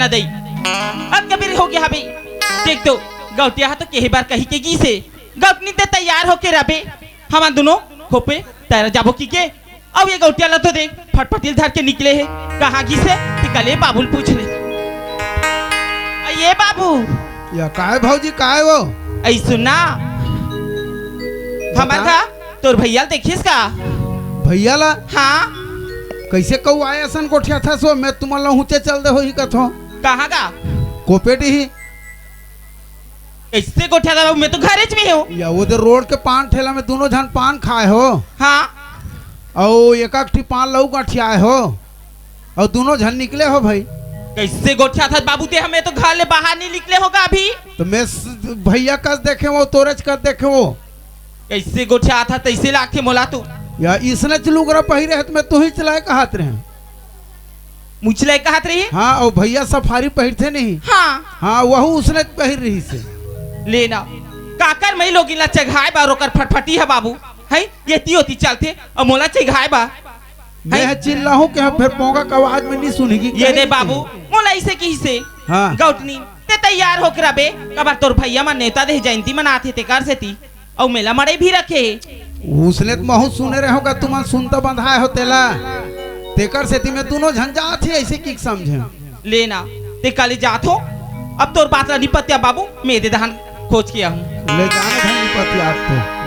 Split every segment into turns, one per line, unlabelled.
चना दई अब कबीर हो गया बे देख तो गौटिया तो केही बार कही के गी से गौटनी ते तैयार होके रबे हम दोनों खोपे तैयार जाबो की के अब ये गौटिया ला तो देख फटफटिल धर के निकले है कहाँ की से कले बाबूल पूछ ले ये बाबू
या काय भाऊजी काय वो
ऐ सुना हमारा तोर भैया देखिस का
भैया ला
हाँ
कैसे कहू आए असन कोठिया था सो मैं तुम्हारा हुचे चल दे हो ही कथो
कहाँ का
कोपेटी ही
कैसे कोठिया था मैं तो घर में हूँ
या वो तो रोड के पान ठेला में दोनों जन पान खाए हो
हाँ
और एक ठी पान लऊ गठियाए हो और दोनों जन निकले हो भाई
कैसे गोठिया था बाबू ते हमें तो घर ले बाहर नहीं निकले होगा अभी
तो मैं भैया कस देखे वो तोरज कर देखे वो
कैसे गोठिया था तैसे लाखे मोला तू
या इसने चलूगरा पहिरे है तो मैं तू ही चलाए कहत रहे
मुझले कहत रही
हाँ और भैया सफारी पहिरते नहीं
हाँ
हाँ वह उसने पहिर रही से
लेना काकर मई लोग इला चघाए बा रोकर फटफटी है बाबू है ये ती होती चलते और मोला चघाए बा
मैं चिल्ला हूँ कि फिर पोंगा का आवाज में नहीं सुनेगी
ये दे बाबू मोला इसे की से
हाँ
गौटनी ते तैयार होकर बे कबार तोर भैया मन नेता दे जयंती मनाते ते कर से ती और मेला मड़े भी रखे
उसने तो बहुत सुने रहे होगा तुम सुनता बंधाए हो तेला तेकर से में दोनों झंझा थे ऐसे की समझे
लेना ते कल जात हो अब तोर बात नहीं पत्या बाबू मेरे धान खोज किया हूँ
ले जाने धन पति आपको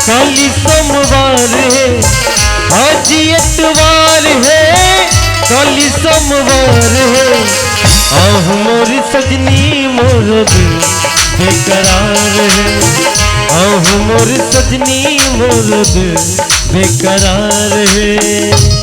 काली सोमवार है आज एतवार है काली सोमवार है आह मोर सजनी मोर दिल बेकरार है आह मोर सजनी मोर दिल बेकरार है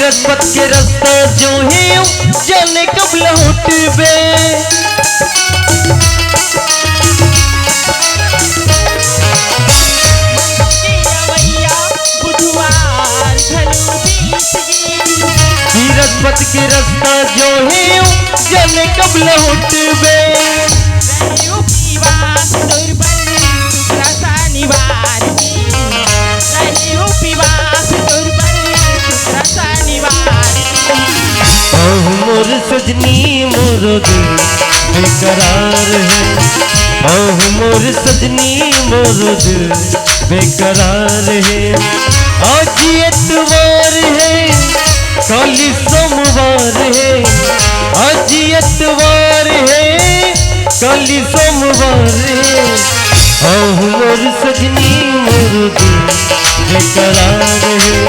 पत के रास्ता जो है जाने कब लौटबे पत के रास्ता जो है जाने कब लौटबे मोर सजनी मोर दिल बेकरार है आह मोर सजनी मोर दिल बेकरार है आज एतवार है काली सोमवार है आज एतवार है काली सोमवार है आह मोर सजनी मोर दिल बेकरार है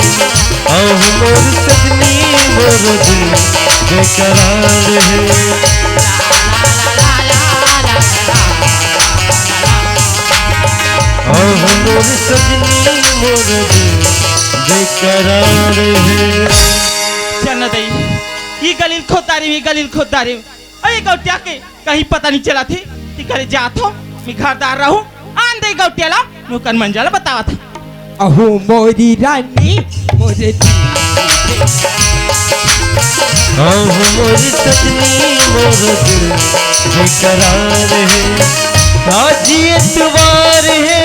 आह मोर सजनी मोर दिल बेकरार है आह मोर सजनी मोर दिल बेकरार है
चल दई ये गलील खोदारी अरे गौटिया के कहीं पता नहीं चला थे कि करे जात हो मैं घरदार रहूं आन दे गौटिया ला नुकन मंजाला बतावा था
अहो मोरी रानी मोरे
आह मोर सजनी मोर दिल बेकरार है आज एतवार है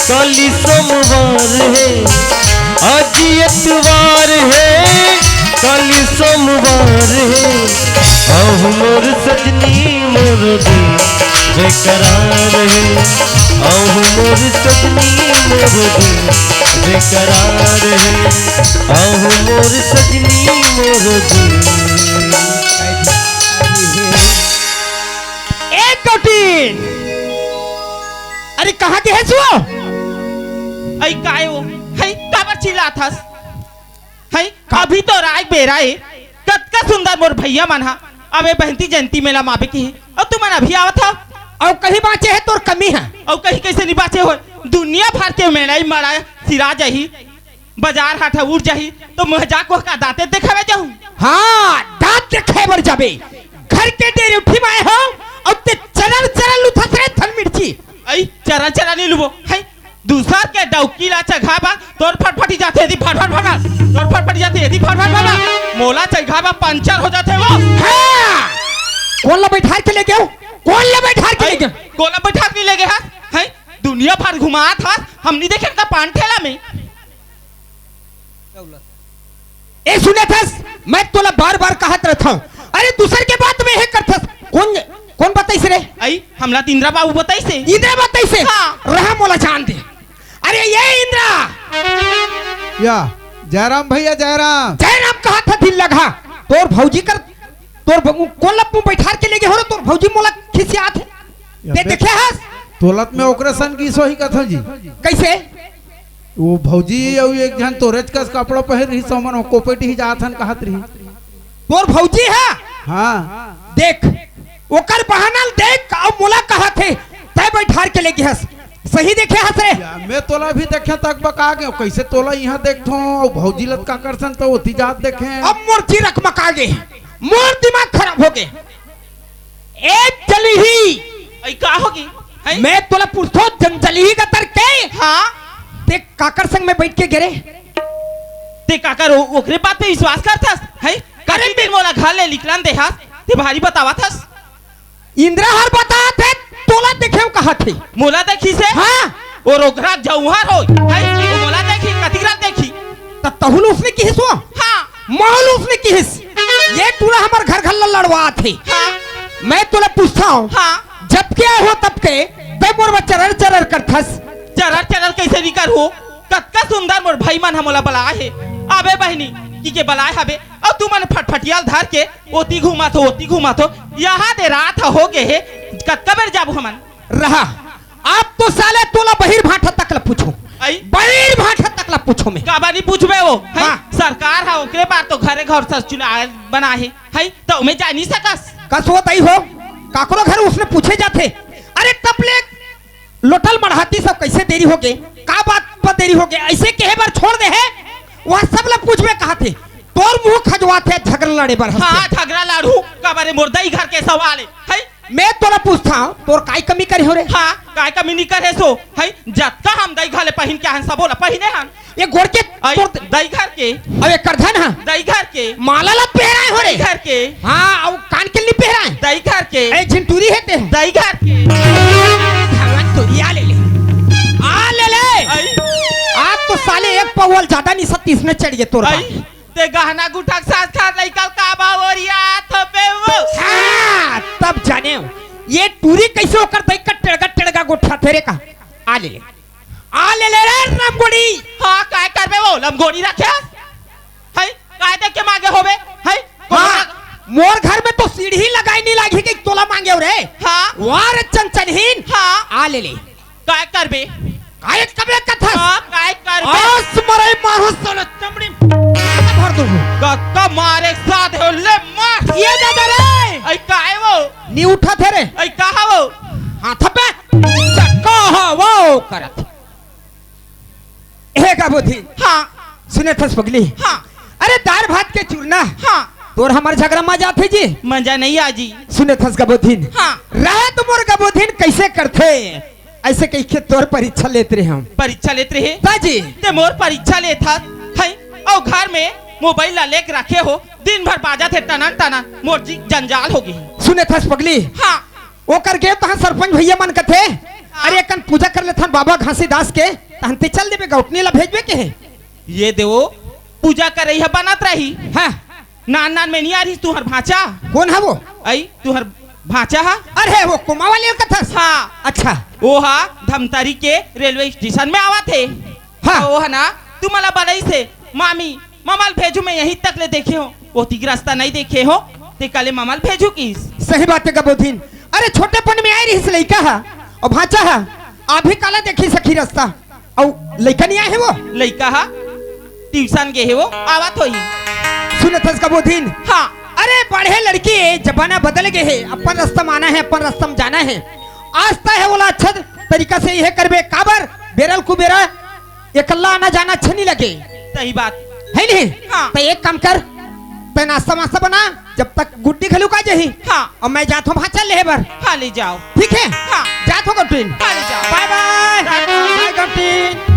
कल सोमवार है, आज इतवार है, कल सोमवार है। आहू मोर सजनी मोर दिल बेकरार है, आहू मोर सजनी मोर दिल बेकरार है, आहू मोर सजनी मोर दिल।
एक कौटीन, अरे कहाँ के है सुओ?
आई काय हो है काबर चिल्लाथस है अभी तो राय बेराए कतका सुंदर मोर भैया मन हा अबे बहंती जयंती मेला मापे की और तू मन अभी आवत था
और कहीं बाँचे है तोर कमी है।
और कहीं कैसे नहीं बाचे हो दुनिया भर के मेलाई मरा सिरा जाही बाजार हाट उड़ जाही तो मजाक को का दाते देखावे जाऊं।
हाँ दांत देखे बर जाबे घर के डेरे उठी माए हो और ते चरल चरल उठा थे थन मिर्ची
आई चरा चरा नहीं लुबो है दूसरा के डौकी ला चघाबा तोर फटफटी जाते यदि फट फट फट तोर फटफटी जाते यदि फट फट फट मोला चघाबा पंचर हो जाते वो।
हाँ कौन ला बैठा के ले गयो? कौन ला बैठा के ले गयो?
कोला बैठा के ले गए है दुनिया भर घुमा था हम नहीं देखे का पान ठेला में।
ए सुने थस मैं तोला बार बार कहत रहता हूँ अरे दूसर के बात में है करथस कौन कौन बताइस रे?
आई हमला इंद्रा बाबू बताइस से
इंद्रा बताइस से
हाँ।
रहा मोला जान दे। अरे ये इंद्रा
या जयराम भैया जयराम।
जयराम कहा था दिल लगा तोर भौजी कर तोर कौन लप्पू बैठा के ले गए हो तोर भौजी मोला खिसियात है ते देखे हस
तोलत में ओकरे सन की सोही कथा जी
कैसे
वो भौजी और एक जन तोरेज का कपड़ा पहन रही सोमन कोपेटी ही जाथन कहत रही
तोर भौजी है।
हाँ
देख ओकर बहाना देख और मोला कहा थे तय बैठा के ले गए हस सही देखे हस रे
या मैं तोला भी देखे तक बका गए कैसे तोला यहाँ देखो और भौजी लत का करसन तो ओती जात देखे
अब मोर चिरक मका गए मोर दिमाग खराब हो गए एक चली ही
आई का होगी है
मैं तोला पूछो जंजली ही का तरके
हाँ
ते काकर संग में बैठ के गिरे
ते काकर ओकरे बात पे विश्वास करथस है करे दिन मोला घर ले निकलन दे हास ते भारी बतावा थस
इंद्रा हर बता थे तोला देखे कहा थे
मोला देखी से
हाँ
और ओकरा जौहर हो है वो मोला देखी कतिरा देखी
तब तहुल उसने की हिस्सो
हाँ
माहौल उसने की हिस्स ये तूला हमार घर घर लड़वा थे
हाँ
मैं तोला पूछता हूँ
हाँ
जब क्या हो तब के ते मोर चरर चरर करथस
चरर चरर कैसे निकर हो कतका सुंदर मोर भाई मन हमला बला है अबे बहनी की के बलाए हबे और तू मन फटफटियाल धर के ओती घुमा तो यहाँ दे रात हो गए है कतका बेर जाबू हमन
रहा आप तो साले तोला बहिर भाटा तक ला पूछो
आई
बहिर भाटा तक ला पूछो में
काबा नहीं पूछबे वो है
हाँ।
सरकार है ओकरे बार तो घरे घर सर चुनाव बना है तो मैं जा नहीं सकस
कसो तई हो काकरो घर उसने पूछे जाते अरे तब ले लोटल मढ़ाती सब कैसे देरी हो गए का बात पर देरी हो गए ऐसे कहे बार छोड़ दे है वह सब लोग पूछबे कहा थे तोर मुंह खजवाते झगड़ लड़े बर
हाँ झगड़ा लाड़ू काबारे मुर्दाई घर के सवाल है
मैं तोला पूछता हूँ तोर काय कमी करे हो रे
हाँ काय कमी नहीं करे सो है जत्ता हम दई घाले पहन के हन सब बोला पहने हन
ये गोड़ के
आई
तोर
दई घर के
अबे करधन हां
दई घर के
माला ला पहराए हो रे
दई घर के
हाँ और कान के लिए पहराए
दई घर के
ए झिंटूरी है ते
दई घर के
भगवान तो आ ले
आई
आज तो साले एक पवल ज्यादा नहीं 37 में चढ़ गए तोर
आई ते गहना गुठा के साथ साथ लइकल काबा ओरिया थपे वो
हाँ तब जाने ये टूरी कैसे होकर देख कर टेड़गा गोठा तेरे का आ ले रे रामगोड़ी
हाँ काय करबे वो लमगोड़ी रखे है काय देख के मांगे होबे है
हाँ मोर घर में तो सीढ़ी लगाई नहीं लागी कि तोला मांगे रे
हाँ
वार चंचनहीन
हाँ
आ ले
काय करबे
काय कबले कथा
हाँ काय करबे
आस मरे मारो सन चमड़ी भर दो
कक्का मारे साथ हो ले मार
ये दादा रे
आई काय वो
नी उठा थे रे
आई कहा वो
हाथ पे कहा वो करत ए गाबोधी
हाँ
सुने थस पगली
हाँ
अरे दाल भात के चूरना
हाँ
तोर हमार झगड़ा मजा थे जी
मजा नहीं आजी
सुने थस गबोधीन
हाँ
रहे तुमोर गबोधीन कैसे करते ऐसे कहीं के तोर परीक्षा लेते रहे हम
परीक्षा लेते रहे
ताजी
ते मोर परीक्षा लेता है और घर में मोबाइल ला लेके रखे हो दिन भर बाजा थे टनन टनन मोर जी जंजाल हो गई
सुने थस पगली
हाँ
वो कर गए तो सरपंच भैया मन कथे अरे एकन पूजा कर लेथन बाबा घासीदास के तहनते चल देबे गौटनी ला भेजबे के है
ये देवो पूजा कर रही है बनत रही
हाँ
नान नान में नहीं आ रही तुहर भाचा
कौन है वो
आई तुहर भाचा हा
अरे वो कुमा वाले का था
हाँ
अच्छा
वो हा धमतरी के रेलवे स्टेशन में आवा थे
हाँ।
वो है ना तू मला बड़ई से मामी ममाल भेजू मैं यहीं तक ले देखे हो वो तीक रास्ता नहीं देखे हो ते काले ममाल भेजू किस
सही बात है गबोधीन अरे छोटेपन में आई रही से लड़का है और भाचा है आप भी काला देखी सखी रास्ता और लड़का नहीं आए है वो
लड़का हा ट्यूशन गए है वो आवत होई
सुन थस गबोधीन
हाँ
अरे बढ़े लड़की है जमाना बदल गए है अपन रास्ता माना है अपन रास्ता में जाना है आस्था है बोला अच्छा तरीका से यह करबे काबर बेरल कुबेरा एकल्ला आना जाना अच्छा नहीं लगे
सही बात
है नहीं
हाँ।
तो एक काम कर ते नाश्ता वास्ता बना जब तक गुड्डी खलू का जही
हाँ
और मैं जाता हूँ भाचा ले बर
हाँ ले जाओ
ठीक है
हाँ
जात हो गंटीन
हाँ ले जाओ
बाय बाय बाय गंटीन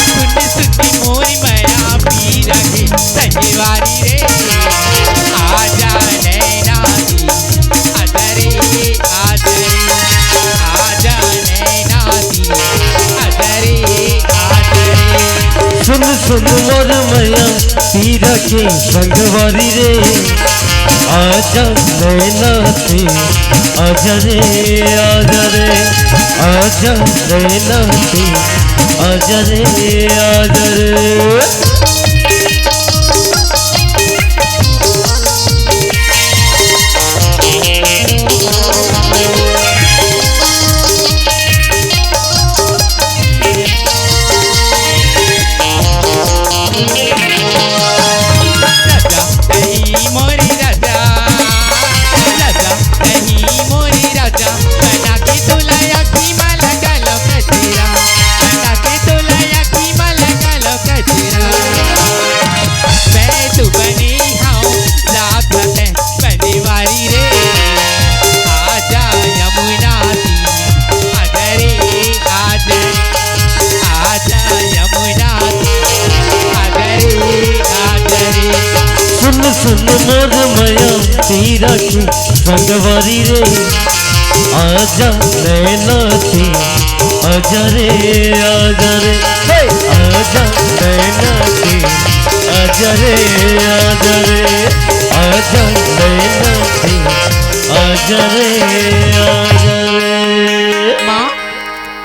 मोरी मैया पी रखे सजवारी रे आजा नैना दी अदरे आदरे आजा नैना दी अदरे आदरे
सुन सुन मोर मैया पी रखे संगवारी रे आजा नैना दी आजा रे आजा रे आजा नैना दी आजा रे आजा रे
राजा नहीं मोरी राजा राजा नहीं मोरी राजा बना के तुलाया की माला गालो कचरा बना के तुलाया की माला गालो कचरा मैं तू बनी हूँ लागत है बनीवारी रे आजा यमुना दी आदरे आदरे आजा यमुना दी आदरे आदरे
सुन सुन मोर मैया पी रखे संगवारी रे आजा नैना दी आजा रे आजा रे आजा नैना दी आजा रे आजा रे आजा नैना दी आजा रे आजा रे
माँ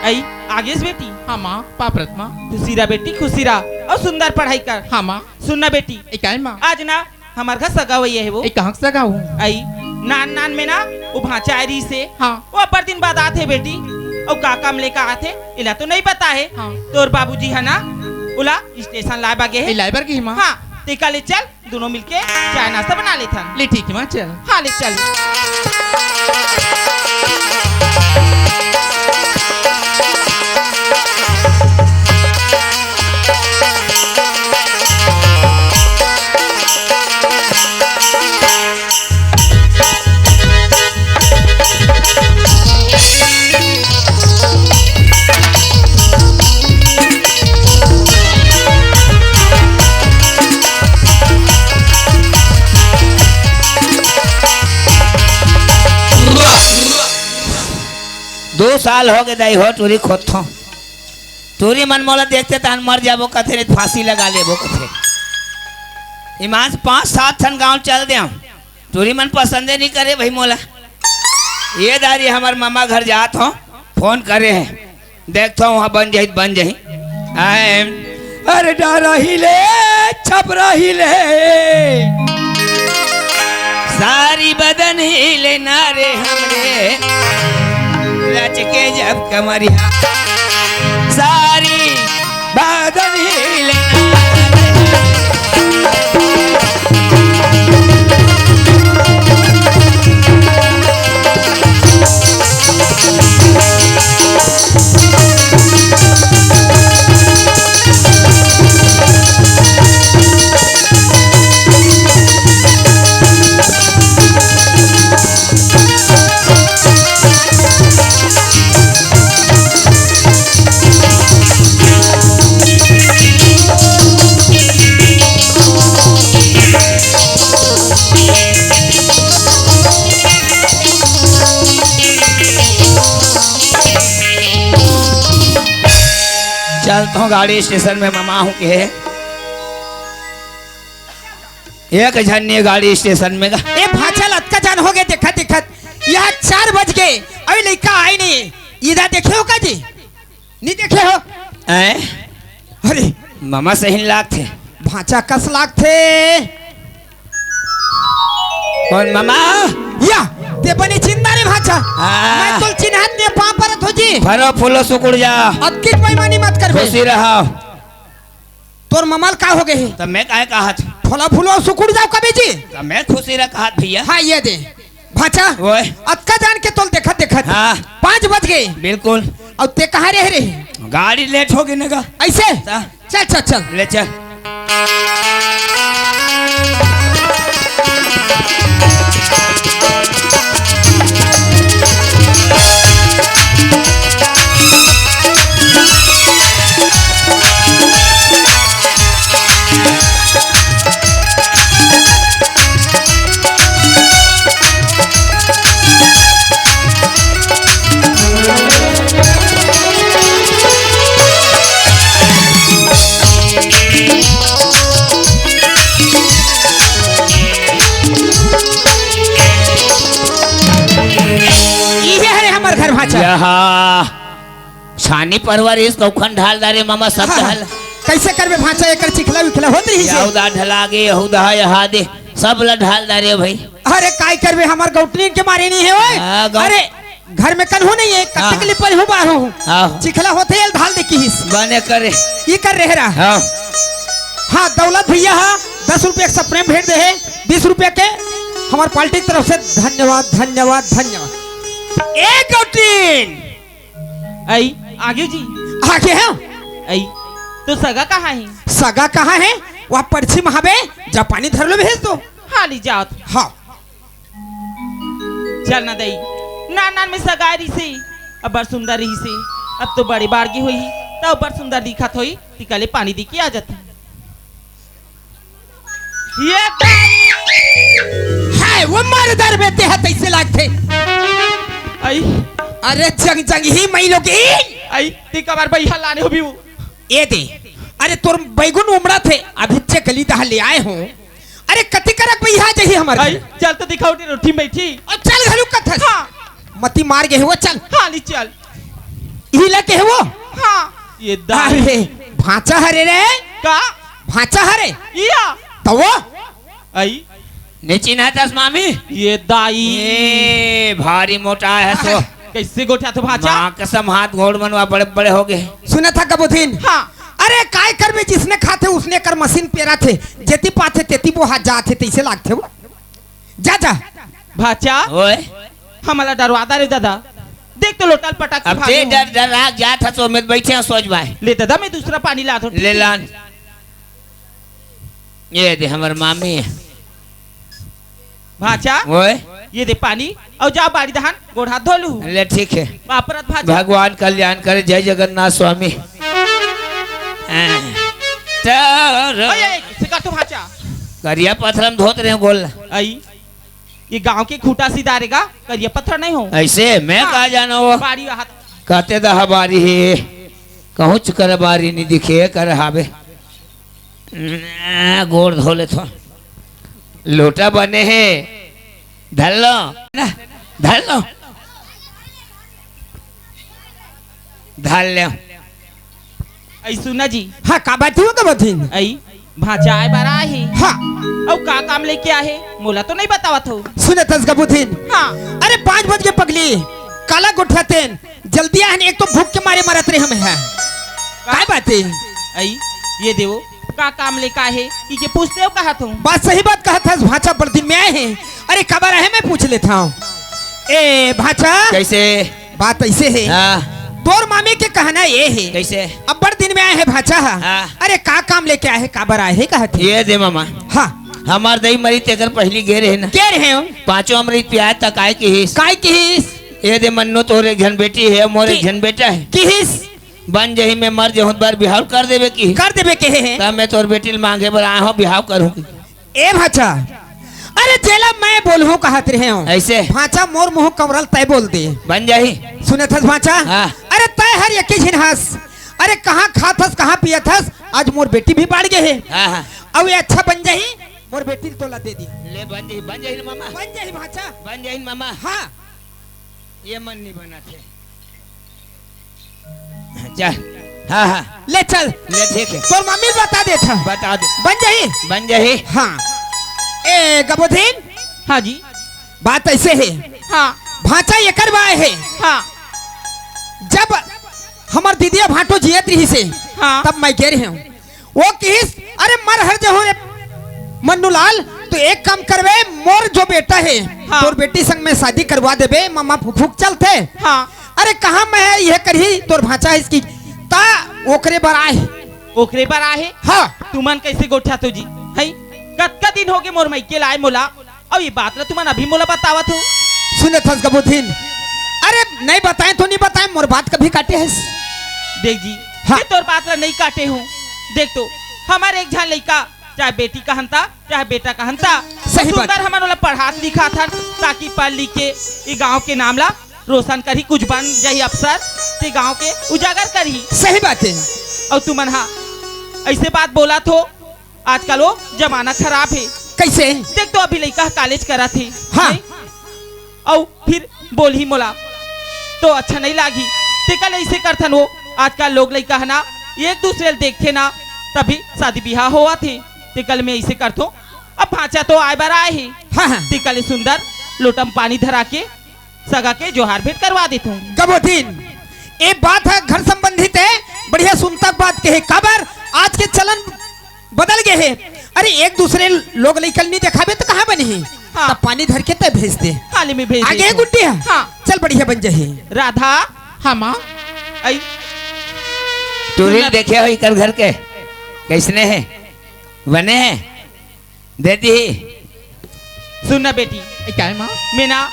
आई आगे से बेटी
हाँ माँ पापरत माँ
खुशीरा बेटी खुशीरा और सुंदर पढ़ाई कर
हाँ माँ
सुनना बेटी
इकाई माँ
आज ना हमारे घर सगा हुई है वो
एक कहाँ से लगा हूँ
आई नान नान में ना वो भाचा आ रही से
हाँ
वो पर दिन बाद आते बेटी और का काम लेकर आते इला तो नहीं पता है
हाँ
तोर बाबूजी है ना उला स्टेशन ला बागे है
लाइबर की माँ
हाँ टीका ले चल दोनों मिलके चाय नाश्ता बना लेते
ले ठीक है माँ चल
हाँ ले चल
दो साल हो गए दाई हो टूरी खोद थो टूरी मन मोला देखते तहन मर जाबो कथे नहीं फांसी लगा लेबो कथे इमास 5-7 ठन गांव चल दे टूरी मन पसंदे नहीं करे भाई मोला ये दारी हमार मामा घर जात हो फोन करे है देखता वहाँ बन जाही आए अरे डर हिले छप रहिले सारी बदन हिले नारे हमरे रच के जब कमरिया सारी बादल हिले चलता हूँ गाड़ी स्टेशन में मामा हूँ के एक झन्नी गाड़ी स्टेशन में
ए भाचा लटका जान हो गए देखत देखत यहाँ 4 बज गए अभी लड़का आए नहीं इधर देखे हो का जी नहीं देखे हो अरे
मामा सही लाग थे
भाचा कस लाग थे
कौन मामा
या ते बनी चिंता रे भाचा
हाँ।
मैं तो चिन्हत ने पा परत हो जी
भरो फूलो सुकुड़ जा
अक्की बेईमानी मत कर बे
खुशी रहो
तोर ममल का हो गए
तब मैं काहे कहा था
फला फूलो सुकुड़ जाओ कभी जी
तब मैं खुशी रह कहा भैया
हाँ ये दे भाचा
ओए
अक्का जान के तोल देखत देखत
हाँ
5 बज गए
बिल्कुल
और ते कहाँ रह रे
गाड़ी लेट होगी ना
ऐसे
सा?
चल चल चल
ले चल
ये है हमार घर भाचा
यहाँ छानी परवरिश कौखन ढाल दारे मामा सब
हाँ,
ढाल
कैसे करबे भाचा एकर चिखला विखला होत रही से
यहूदा ढला गे यहूदा यहाँ दे सब ला ढाल दारे भाई
अरे काय करबे हमार गौटनी के मारे नहीं है
हाँ,
ओए अरे घर में कन्हू नहीं है
हाँ।
कतकली पर हूं बाहर हूं
हाँ।
चिखला होते है ढाल दे की हिस
बने करे
ये कर रहे रहा
हाँ
हाँ दौलत भैया हाँ 10 रुपये का प्रेम भेंट दे है 20 रुपये के हमारे पार्टी की तरफ से धन्यवाद धन्यवाद धन्यवाद एक गौटीन
आई आगे जी
आगे है
आई तो सगा कहाँ है
सगा कहाँ है वहाँ पर्ची महाबे जापानी धर लो भेज दो
हाली जाओ
हाँ
चल ना दई नान में सगा रही से अब बड़ सुंदर रही से अब तो बड़ी बारगी हुई तब बड़ सुंदर दिखत हुई तिकले पानी दी की आ जाती ये
है वो मर्दर बेटे है तैसे लागते
आई
अरे जंग जंग ही मई लोग
आई ती कबार भैया लाने हो भी वो
ये दे अरे तोर बैगुन उमड़ा थे अभी चे गली दहा ले आए हो अरे कति करक भैया जही हमारे
आई चल तो दिखाओ रोटी बैठी
और चल घलू कथस
हाँ
मती मार गए वो चल
हाली चल
हिला के है वो
हाँ ये दाल
अरे भाचा हरे रे
का
भाचा हरे
या
तो वो
आई
नीचे ना तस मामी
ये दाई
ये भारी मोटा है तो
कैसे गोठा तो भाचा
माँ कसम हाथ घोड़ मनवा बड़े बड़े हो गए
सुना था कबूतीन
हाँ
अरे काय कर में जिसने खाते उसने कर मशीन पेरा थे जेती पाथे तेती वो हाथ जाते तैसे लागते वो जा जा
भाचा
ओए
हमारा डरवादा रे दादा देख तो लोटल पटाक से
अब
भागे
ते
हूँ।
डर डर राग जा था तो मैं बैठे हैं सोच भाई
ले दादा मैं दूसरा पानी ला दो
ले लान ये दे हमार मामी है
भाचा
ओए
ये दे पानी और जा बाड़ी दहान गोड़ हाथ धो लू
ले ठीक है
वापरत भाचा
भगवान कल्याण करे जय जगन्नाथ स्वामी
ओए सिका तो भाचा
करिया पत्थर में धोत रहे गोल
आई ये गांव के खूटा सीधा रहेगा करिया पत्थर नहीं हो
ऐसे मैं
हाँ।
कहा जाना वो
बाड़ी हाथ
कहते दहा बारी है कहूँ कर बारी नहीं दिखे कर हावे गोड़ धो ले थो लोटा बने है धर लो ना धर लो धर ले
आई सुना जी
हाँ का बात हो कबूतीन
आई भाचा आए बारा है
हाँ
और का काम लेके आए मोला तो नहीं बतावत हो
सुने तस कबूतीन
हाँ
अरे 5 बज के पगली काला गुठातेन जल्दी आने एक तो भूख के मारे मरत रहे हम है काय बात है
आई ये देवो का काम लेके आए कि के पूछते हो कहा तुम
बात सही बात कहा था भाचा पर दिन में आए हैं अरे खबर है मैं पूछ लेता हूँ ए भाचा
कैसे
बात ऐसे है
हाँ
तोर मामी के कहना ये है
कैसे
अब बड़ दिन में आए हैं भाचा
हाँ।
अरे का काम लेके आए हैं काबर आए हैं कहते
ये दे मामा
हाँ
हमार दही मरी तेकर पहली गे रहे ना
कह रहे हो
पांचों अमृत प्याज तक आए की हिस
काय किहिस
ये दे मन्नो तोरे घन बेटी है मोरे घन बेटा है
किहिस
बन जही में मर जहूं बार बिहाव कर देवे की
कर देवे कहे हैं
तब मैं तोर बेटी मांगे बर आया हूँ बिहाव करूँ
ए भाचा अरे जेला मैं बोलूं कहत रहे हो
ऐसे
भाचा मोर मुंह कमरल तय बोल दे
बन जाही
सुने थस भाचा
हाँ।
अरे तय हर यकी झिनहस अरे कहाँ खाथस कहाँ पियथस, आज मोर बेटी भी बाढ़ गए है।
हाँ हाँ
अब ये अच्छा बन जाही, मोर बेटी तोला दे दी।
ले बन जाही ना मामा,
बन जाही भाचा।
बन जाही ना मामा।
हाँ
ये मन नहीं बना थे। चल हाँ हाँ
ले चल,
ले ठीक है,
तोर मम्मी बता दे था।
बता दे
बन जाही।
बन जाही।
हाँ ए गबोधीन,
हाँ जी।
बात ऐसे है,
हाँ
भाचा एकर बाय है।
हाँ
जब हमार दीदिया भाटो जियत रही से,
हाँ
तब मैं कह रही हूँ वो किस, अरे मर हर जहो रे मन्नू लाल, तो एक काम करवे, मोर जो बेटा है
हाँ।
तोर बेटी संग में शादी करवा देबे, मामा फुफुक चलते।
हाँ
अरे कहाँ मैं है यह करही, तोर भाचा है इसकी ता ओकरे बराए।
ओकरे पर आहे।
हाँ
तुमन कैसे गोठा तो जी है, कतका दिन हो गए मोर माइके लाए मोला, अब ये बात ला तुमन अभी मोला बतावत हो।
सुने थस गबोधीन, अरे नहीं बताए तो नहीं बताए, मोर बात कभी काटे है।
देख जी,
हाँ।
ये तोर बात ला नहीं काटे हूँ। देख तो हमारे एक झान लड़का, चाहे बेटी का हंता चाहे बेटा का हंता,
सही बात।
सुंदर हमन वाला पढ़ात लिखा था, ताकि पढ़ लिख के ये गांव के नाम ला रोशन करी, कुछ बन जाही अफसर, ते गांव के उजागर करी।
सही बात है।
और तुमन हाँ ऐसे बात बोला तो, आजकल वो जमाना खराब है।
कैसे?
देख तो अभी लड़का कॉलेज करा थे।
हाँ।
नहीं? और फिर बोल ही मोला तो अच्छा नहीं लागी, ते कल ऐसे करथन वो, आजकल लोग लड़का है ना एक दूसरे देखते ना, तभी शादी ब्याह हुआ थे, ते कल मैं ऐसे करथो। अब भाचा तो आए बार आए है,
हाँ हाँ
ते कल सुंदर लोटम पानी धरा के सगा के जोहार भेंट करवा देता हूँ।
गबोधीन, ये बात है घर संबंधित है, बढ़िया सुनता बात कहे। खबर आज के चलन बदल गए है। अरे एक दूसरे लोग निकल नहीं दिखावे तो कहाँ बनी है।
हाँ।
तब पानी धर के तब भेज दे,
हाल में भेज
आगे
देता हूँ।
गुड्डी है।
हाँ।
चल बढ़िया बन जाए।
राधा
हाँ माँ।
आई
टूरिस्ट देखे हो इकर घर के कैसने हैं, बने हैं, दे दी।
सुनना बेटी,
ए, क्या है माँ?
मैं ना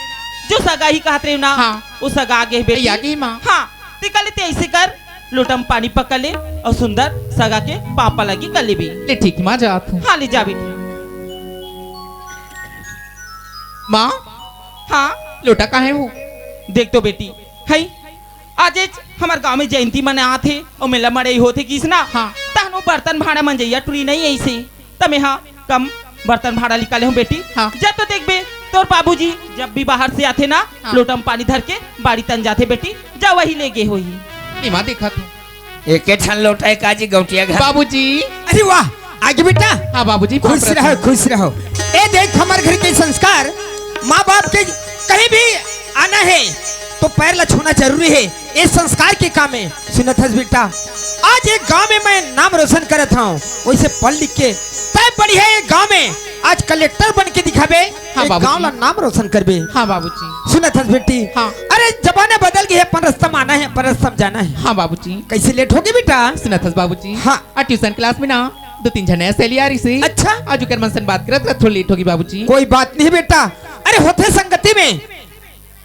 जो सगा ही कहते रहे ना,
हाँ।
वो सगा आगे बेटी।
ए, आगे ही माँ।
हाँ ते कल ते ऐसे कर, लोटम पानी पकड़ ले और सुंदर सगा के पापा लगी कर ले भी।
ले ठीक माँ, जात हूँ।
हाँ ले जा बेटी।
माँ
हाँ
लोटा कहाँ है वो?
देख तो बेटी है, आज हमारे गांव में जयंती मने आते और मेला मड़े होते किस ना।
हाँ।
तहनो बर्तन भाड़ा मन जइया टुरी नहीं ऐसे, तमे हाँ कम बर्तन भाड़ा निकाले हूँ बेटी।
हाँ।
जब तो देख बे तोर बाबूजी जब भी बाहर से आते ना,
हाँ।
लोटम पानी धर के बाड़ी तन जाते बेटी, जा वही ले गए हो ही।
ए माँ देखा तू।
एक छन लौटा है काजी गौटिया घर।
बाबूजी।
अरे वाह, आगे बेटा
हाँ बाबूजी।
खुश
पाप
रहो
रत्न।
खुश रहो। ए देख हमारे घर के संस्कार, माँ बाप के कहीं भी आना है तो पैर लछूना जरूरी है, ये संस्कार के काम है। सुनत हस बेटा, आज एक गांव में मैं नाम रोशन करत हूँ, वैसे पढ़ लिख के तय बढ़िया एक गांव में आज कलेक्टर बन के दिखाबे,
हाँ
एक
बाबूजी।
गांव ला नाम रोशन करबे।
हाँ बाबूजी।
सुनत हस बेटी,
हाँ।
अरे जमाना बदल गया है, परस्तम आना है परस्तम जाना है।
हाँ बाबूजी।
कैसे लेट हो गए बेटा?
सुना था बाबूजी।
हाँ।
आज ट्यूशन क्लास में ना 2-3 जने सहेली आ रही से।
अच्छा।
आज उकर मन से बात करत थोड़ी लेट होगी बाबूजी।
कोई बात नहीं बेटा, अरे होते संगति में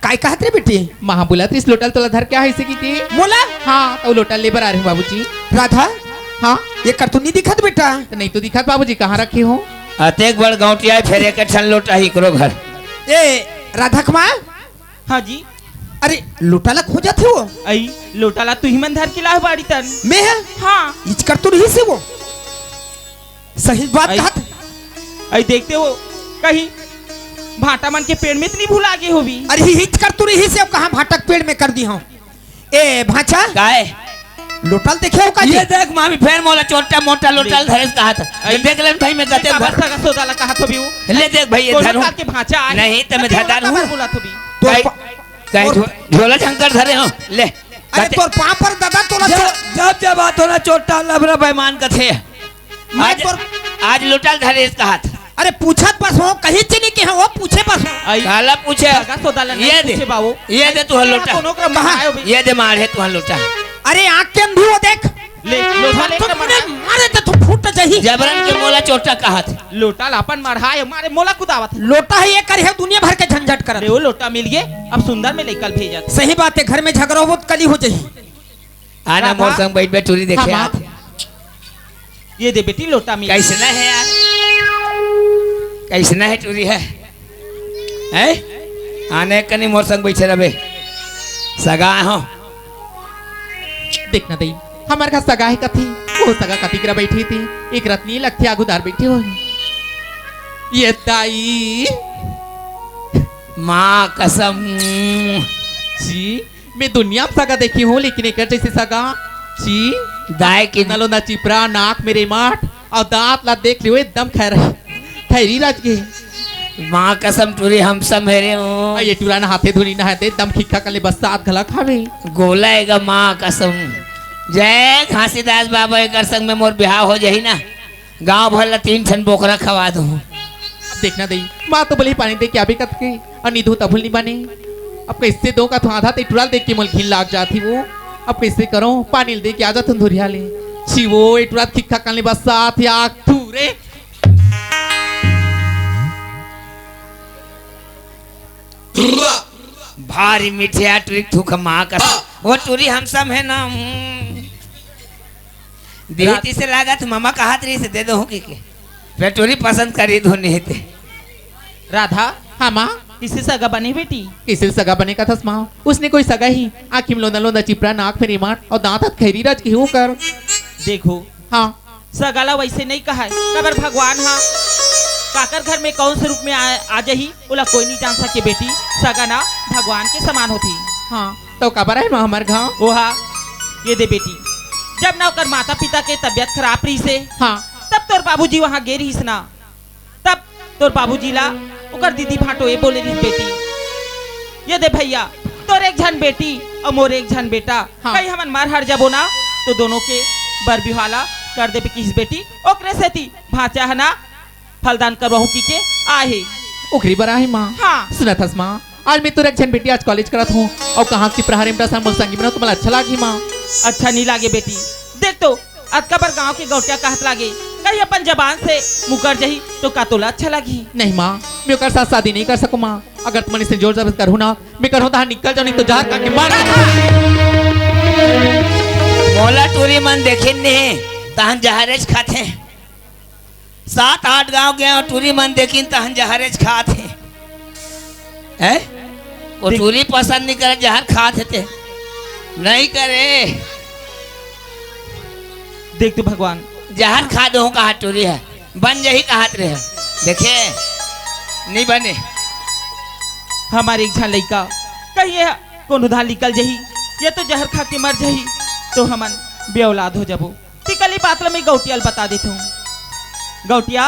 काय कहत रे बेटी?
महा बोला तो इस लोटल तोला धर क्या है इसे की थी?
मोला
हाँ तो लोटल लेबर आ रहे हो बाबूजी।
राधा,
हाँ
ये कर तू नहीं दिखत बेटा?
तो नहीं तो दिखा बाबूजी, कहाँ रखे हो?
अतेक बड़ गौटिया है, फिर एक छन लौटा ही करो घर।
ए राधा कुमार,
हाँ जी।
अरे लोटाला खोजा थे वो
आई लोटाला तू ही मन धर के ला बाड़ी तन।
मैं है
हाँ
इच कर तू नहीं से वो सही बात
आई-
कहत।
आई देखते हो कहीं भाटा मन के पेड़ में इतनी भूल आगे हो भी।
अरे हिच कर तू नहीं से, अब कहाँ भाटक पेड़ में कर दी हूँ। ए भाचा,
काय
लोटल देखे हो का जी?
ये देख मामी फिर मोला छोटा मोटा लोटल धरेस कहा था।
आई-
देख ले भाई मैं कहते
काबर
घर
सगा सोदाला कहा तो भी वो।
ले देख भाई ये
कोनो
धरो
काल के भाचा आए।
नहीं तो मैं
तभी
धरदार
काबर
हूँ।
बोला तो भी।
तोर
काय
पा-
काय
और-
झोला झंकर धरे हो ले।
अरे तोर पाँव पर दादा तोला
जब जब जब बात होना चोटा लबरा बेमान कथे।
मैं
आज
तोर
आज लोटल धरेस कहा था।
अरे पूछत बस हो, कहीं चीनी के हो वो पूछे बस हो।
आई
काला पूछे
सगा सोदाला नहीं
ये दे
पूछे बाबू।
ये दे तू लोटा
कोनो क्रम
कहाँ?
आयो भी।
ये दे मारे तू लोटा
अरे आँख के अंधी वो देख,
ले लोटा ले
तूने
कर
मारे तो तू फूट जाही।
जबरन के मोला चोटा कहा था।
लोटा लापन मरहाए मारे मोला कुदावत।
लोटा है ये कर है दुनिया भर के झंझट कर।
अरे वो लोटा मिल गए, अब सुंदर में लेकर भेजा था।
सही बात है, घर में झगड़ा हो तो कली हो जाही।
आना
राधा?
मोर संग बैठ बैठ टूरी देखे
हाँ,
आते।
ये दे बेटी लोटा मिल।
कैसना है यार, कैसना है टूरी है हैं? आने कनी मोर संग बैठे रहे सगा हो।
देखना दई। हमारे घर सगा है कथी वो सगा कथी करा बैठी थी एक रत्नी लगती आगुदार बैठी हो ये ताई
माँ कसम
जी मैं दुनिया में सगा देखी हूँ लेकिन एक जैसे सगा जी
दाय की
नलो ना चिपरा नाक मेरे माठ और दांत ला देख लियो एकदम खैरी राज के
माँ कसम टूरी हम सब मेरे हो
ये टूरा ना हाथे धुनी ना हाथे दम खिक्का कले बस साथ गला खावे
गोलाएगा माँ कसम जय घासीदास बाबा एक संग में मोर ब्याह हो जाही ना गांव भर ला 3 ठन बोकरा खवा दो
अब देखना दई माँ तो बोली पानी दे के अभी कत के और निधु तभुल नहीं बने अब कैसे दो का तो आधा ते टुराल देख के मुल्खिन लाग जाती वो अब कैसे करो पानी दे के आजा तुम धुरिया ले छिवो ए टुराल खिक्का कले बस साथ या थूरे
भारी मिठिया टूरी थूक माँ कसम वो टूरी हम सब है ना देहती से लागा तो मामा कहा रही से दे दो के फिर टूरी पसंद करी धोनी थे
राधा
हाँ माँ
किससे सगा बनी बेटी
किसे सगा बने का था माँ उसने कोई सगा ही आँखी में लोंदा लोंदा चिपरा नाक में मार और दांत हाथ खैरी राज की हो कर
देखो
हाँ
सगाला वैसे नहीं कहा है कबर भगवान हाँ काकर घर में कौन से रूप में आ जाही बोला कोई नहीं जान सके बेटी सगाना भगवान के समान होती
हाँ तो कबर है माँ हमारे गाँव
ओहा ये दे बेटी जब ना ओकर माता पिता के तबियत खराब रही से
हाँ
तब तोर बाबूजी वहाँ गे रही ना तब तोर बाबूजी ला ओकर दीदी भाटो ये बोले रही बेटी ये दे भैया तोर एक झन बेटी और मोर एक झन बेटा
हाँ।
कहीं हमन मार हर जबो ना तो दोनों के बर बिहाला कर दे किस बेटी ओकरे से थी भाचा है ना फलदान करवाहू की के आहे
उखरी बरा है माँ
हाँ
सुना था माँ आज मैं तो एक जन बेटी आज कॉलेज करत हूँ और कहाँ की प्रहारी में मुझ संगी में तुम्हें अच्छा लगी माँ
अच्छा नहीं लागे बेटी देख तो अतकबर गांव के गौटिया कहत लागे कहीं अपन जबान से मुकर जही तो का तोला अच्छा लगी
नहीं माँ मैं ओकर साथ शादी नहीं कर सकूँ माँ अगर तुम इससे जोर जबरदस्त करूँ ना मैं करूँ तो निकल जाऊँ नहीं तो जहर खा के मार
मोला टूरी मन देखे ने तहन जहरेज खाते 7-8 गांव गए और टूरी मन देखी तहन जहरेज खाते हैं वो टूरी पसंद नहीं करे जहर खाते थे नहीं करे
देख तो भगवान
जहर खा दो कहा टूरी है बन जही कहत रहे देखे नहीं बने
हमारे एक झन लड़का कहिए कौन उधार निकल जही ये तो जहर खा के मर जही तो हमन बेऔलाद हो जबो टिकली बात में गौटियाल बता देता हूँ गौटिया